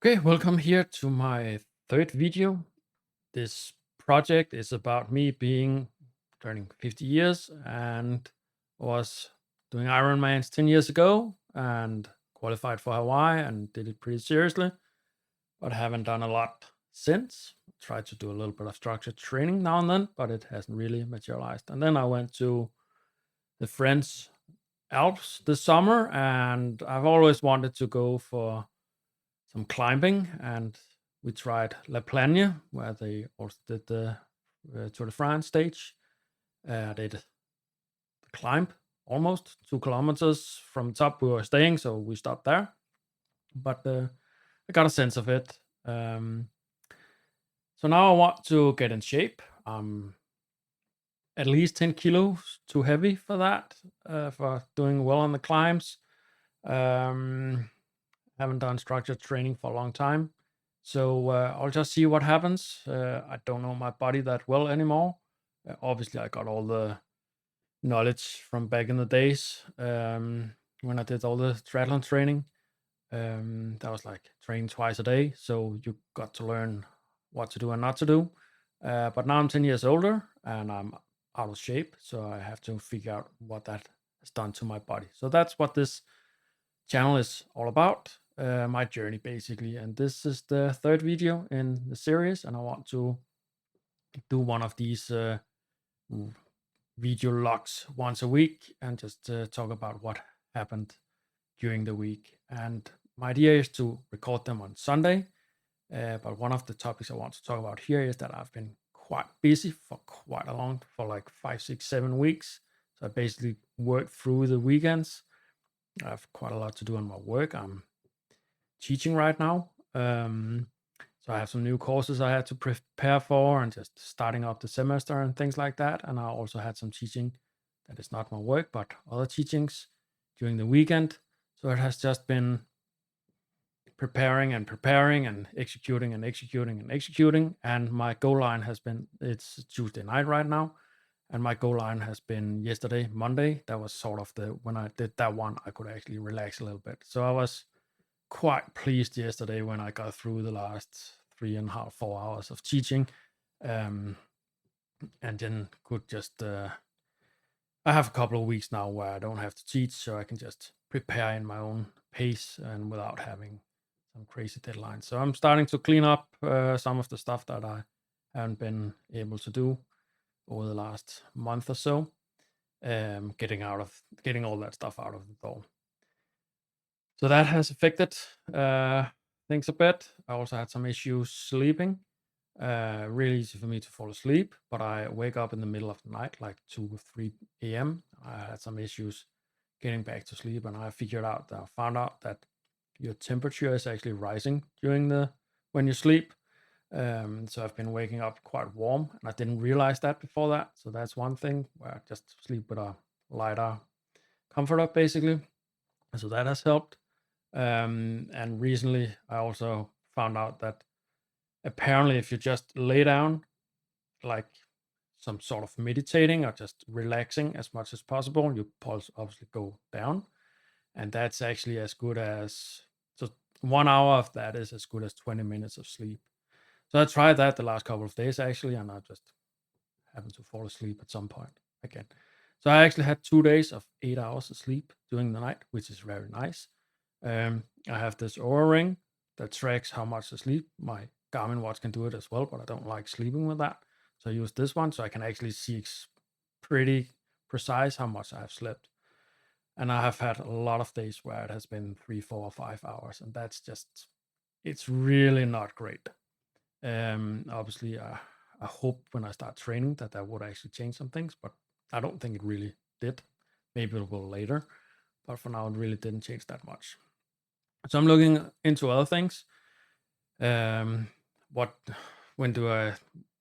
Okay, welcome here to my third video. This project is about me being turning 50 years and was doing Ironmans 10 years ago and qualified for Hawaii and did it pretty seriously, but haven't done a lot since. Tried to do a little bit of structured training now and then, but it hasn't really materialized. And then I went to the French Alps this summer, and I've always wanted to go for some climbing, and we tried La Plagne, where they also did the Tour de France stage. I did the climb almost 2 kilometers from the top we were staying, so we stopped there. But I got a sense of it. So now I want to get in shape. I'm at least 10 kilos too heavy for that, for doing well on the climbs. Um, haven't done structured training for a long time. So I'll just see what happens. I don't know my body that well anymore. Obviously, I got all the knowledge from back in the days when I did all the triathlon training. That was like training twice a day. So you got to learn what to do and not to do. But now I'm 10 years older and I'm out of shape. So I have to figure out what that has done to my body. So that's what this channel is all about, my journey basically. And this is the third video in the series, and I want to do one of these video logs once a week and just talk about what happened during the week. And my idea is to record them on Sunday. But one of the topics I want to talk about here is that I've been quite busy for quite a long, for like 5, 6, 7 weeks. So I basically worked through the weekends. I have quite a lot to do on my work. I'm teaching right now. So I have some new courses I had to prepare for and just starting up the semester and things like that. And I also had some teaching that is not my work, but other teachings during the weekend. So it has just been preparing and preparing and executing and executing and executing. And my goal line has been, it's Tuesday night right now. And my goal line has been yesterday, Monday. That was sort of when I did that one, I could actually relax a little bit. So I was quite pleased yesterday when I got through the last 3.5, 4 hours of teaching, and then could just. I have a couple of weeks now where I don't have to teach, so I can just prepare in my own pace and without having some crazy deadlines. So I'm starting to clean up some of the stuff that I haven't been able to do over the last month or so. Getting all that stuff out of the door. So that has affected things a bit. I also had some issues sleeping. Really easy for me to fall asleep, but I wake up in the middle of the night, like 2 or 3 a.m. I had some issues getting back to sleep, and I found out that your temperature is actually rising when you sleep. So I've been waking up quite warm, and I didn't realize that before that. So that's one thing where I just sleep with a lighter comforter, basically. So that has helped. And recently, I also found out that apparently, if you just lay down, like some sort of meditating or just relaxing as much as possible, your pulse obviously go down, and that's actually as good as, so 1 hour of that is as good as 20 minutes of sleep. So I tried that the last couple of days actually, and I just happened to fall asleep at some point again. So I actually had 2 days of 8 hours of sleep during the night, which is very nice. I have this Oura ring that tracks how much I sleep. My Garmin watch can do it as well, but I don't like sleeping with that. So I use this one so I can actually see pretty precise how much I've slept. And I have had a lot of days where it has been 3, 4, or 5 hours, and it's really not great. Obviously, I hope when I start training that would actually change some things, but I don't think it really did. Maybe it will later, but for now, it really didn't change that much. So I'm looking into other things. Um, what, when do I,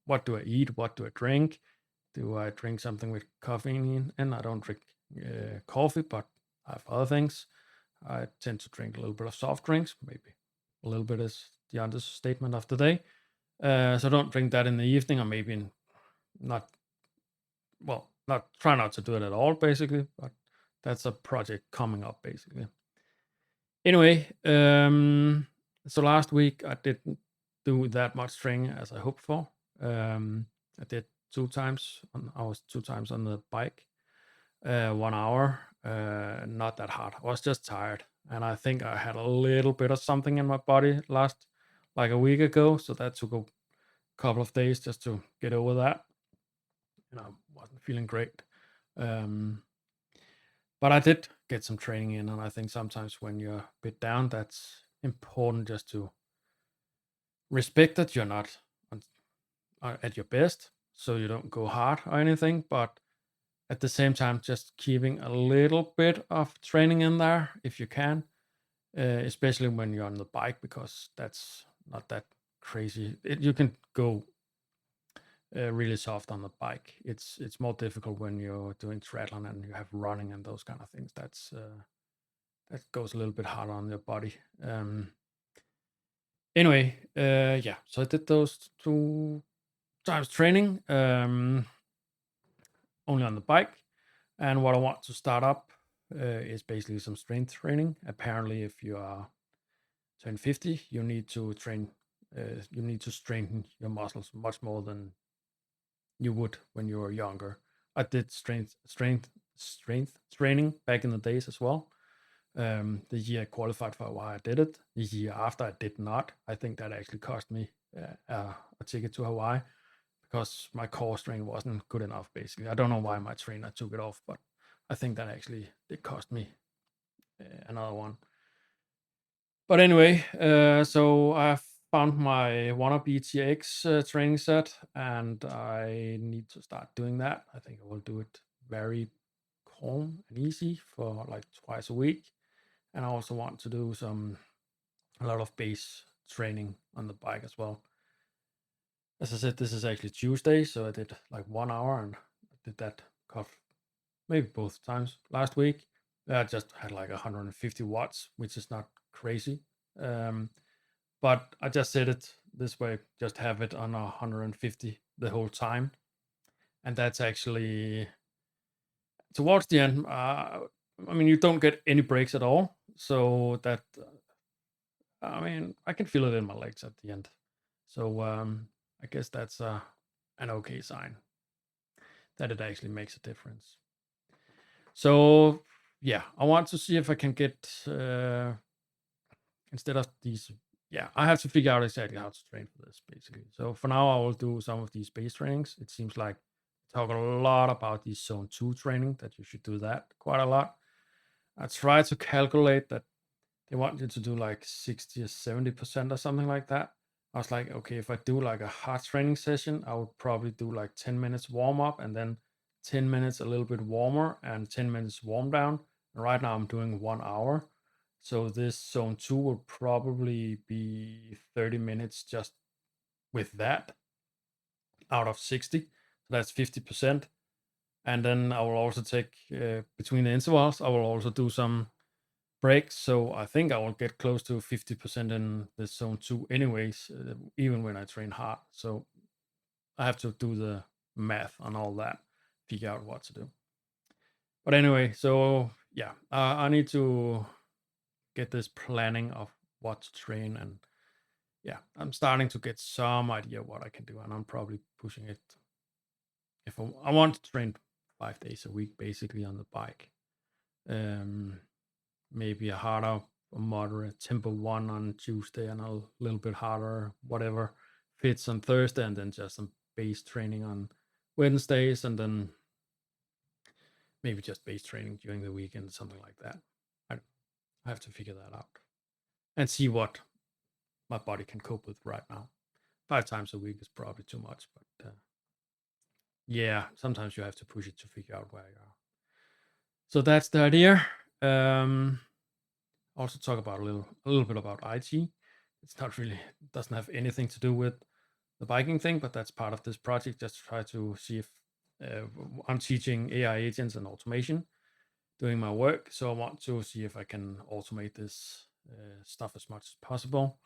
what do I eat? What do I drink? Do I drink something with caffeine in? I don't drink coffee, but I have other things. I tend to drink a little bit of soft drinks. Maybe a little bit is the understatement of the day. So don't drink that in the evening, or maybe not. Well, not try not to do it at all, basically. But that's a project coming up, basically. Anyway, So last week I didn't do that much training as I hoped for. I did 2 times. I was 2 times on the bike, 1 hour. Not that hard. I was just tired, and I think I had a little bit of something in my body last, like a week ago. So that took a couple of days just to get over that, and I wasn't feeling great. Um, but I did get some training in, and I think sometimes when you're a bit down, that's important just to respect that you're not on, at your best, so you don't go hard or anything, but at the same time, just keeping a little bit of training in there if you can, especially when you're on the bike, because that's not that crazy. You can go really soft on the bike. It's more difficult when you're doing triathlon and you have running and those kind of things. That goes a little bit harder on your body. Anyway, yeah. So I did those 2 times training, only on the bike. And what I want to start up is basically some strength training. Apparently, if you are turn 50, you need to train. You need to strengthen your muscles much more than you would when you were younger. I did strength training back in the days as well. The year I qualified for Hawaii, I did it. The year after, I did not. I think that actually cost me a ticket to Hawaii because my core strength wasn't good enough. Basically, I don't know why my trainer took it off, but I think that actually did cost me another one. But anyway, so I found my wannabe TX training set, and I need to start doing that. I think I will do it very calm and easy for like twice a week. And I also want to do a lot of base training on the bike as well. As I said, this is actually Tuesday, so I did like 1 hour, and I did that maybe both times last week. I just had like 150 watts, which is not crazy. Um, but I just set it this way, just have it on 150 the whole time. And that's actually towards the end. I mean, you don't get any breaks at all. So that, I mean, I can feel it in my legs at the end. So I guess that's an okay sign that it actually makes a difference. So yeah, I want to see if I can get instead of these. Yeah, I have to figure out exactly how to train for this basically. So for now, I will do some of these base trainings. It seems like I talk a lot about these zone 2 training, that you should do that quite a lot. I try to calculate that they want you to do like 60 or 70% or something like that. I was like, okay, if I do like a hard training session, I would probably do like 10 minutes warm up and then 10 minutes a little bit warmer and 10 minutes warm down. And right now I'm doing 1 hour. So this zone 2 will probably be 30 minutes just with that out of 60. So that's 50%. And then I will also take between the intervals, I will also do some breaks. So I think I will get close to 50% in this zone 2 anyways, even when I train hard. So I have to do the math on all that, figure out what to do. But anyway, so yeah, I need to get this planning of what to train, and yeah, I'm starting to get some idea what I can do, and I'm probably pushing it. If I want to train 5 days a week, basically on the bike, um, maybe a harder, a moderate tempo one on Tuesday, and a little bit harder, whatever fits on Thursday, and then just some base training on Wednesdays, and then maybe just base training during the weekend, something like that. I have to figure that out and see what my body can cope with right now. 5 times a week is probably too much, but yeah, sometimes you have to push it to figure out where you are. So that's the idea. Also talk about a little bit about IT. It's not really, doesn't have anything to do with the biking thing, but that's part of this project. Just to try to see if I'm teaching AI agents and automation doing my work. So I want to see if I can automate this stuff as much as possible.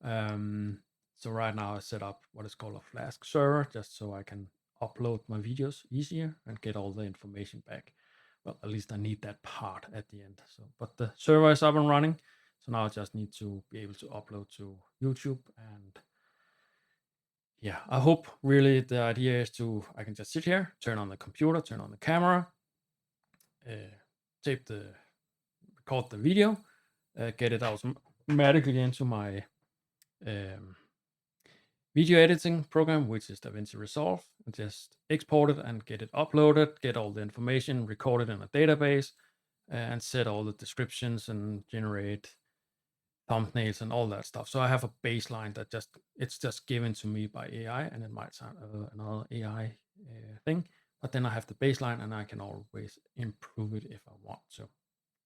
So right now I set up what is called a Flask server, just so I can upload my videos easier and get all the information back. Well, at least I need that part at the end. So, but the server is up and running. So now I just need to be able to upload to YouTube. And yeah, I hope really the idea is I can just sit here, turn on the computer, turn on the camera, tape record the video, get it automatically into my um, video editing program, which is DaVinci Resolve, and just export it and get it uploaded, get all the information recorded in a database, and set all the descriptions and generate thumbnails and all that stuff. So I have a baseline that it's just given to me by AI, and it might sound another AI thing, but then I have the baseline and I can always improve it if I want to.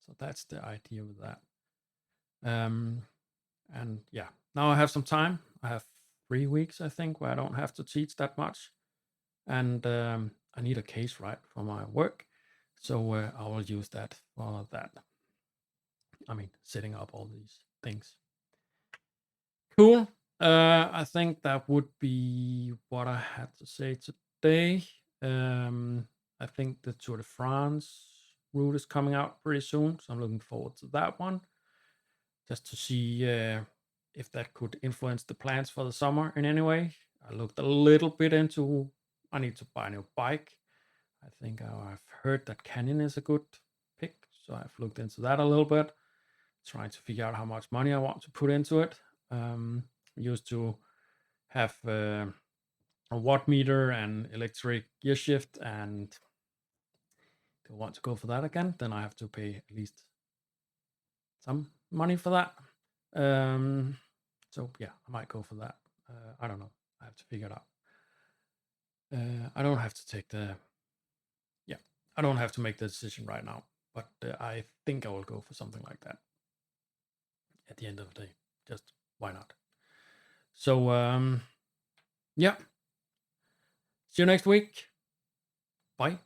So that's the idea with that. And yeah, now I have some time. I have 3 weeks, I think, where I don't have to teach that much, and I need a case, right, for my work. So I will use that for that. I mean, setting up all these things. Cool. I think that would be what I had to say today. I think the Tour de France route is coming out pretty soon, so I'm looking forward to that one, just to see if that could influence the plans for the summer in any way. I looked a little bit into. I need to buy a new bike. I think I've heard that Canyon is a good pick, so I've looked into that a little bit, trying to figure out how much money I want to put into it. Used to have a watt meter and electric gear shift, and do I want to go for that again? Then I have to pay at least some money for that. So yeah, I might go for that. I don't know. I have to figure it out. I don't have to take I don't have to make the decision right now, but I think I will go for something like that at the end of the day. Just why not? So yeah. See you next week. Bye.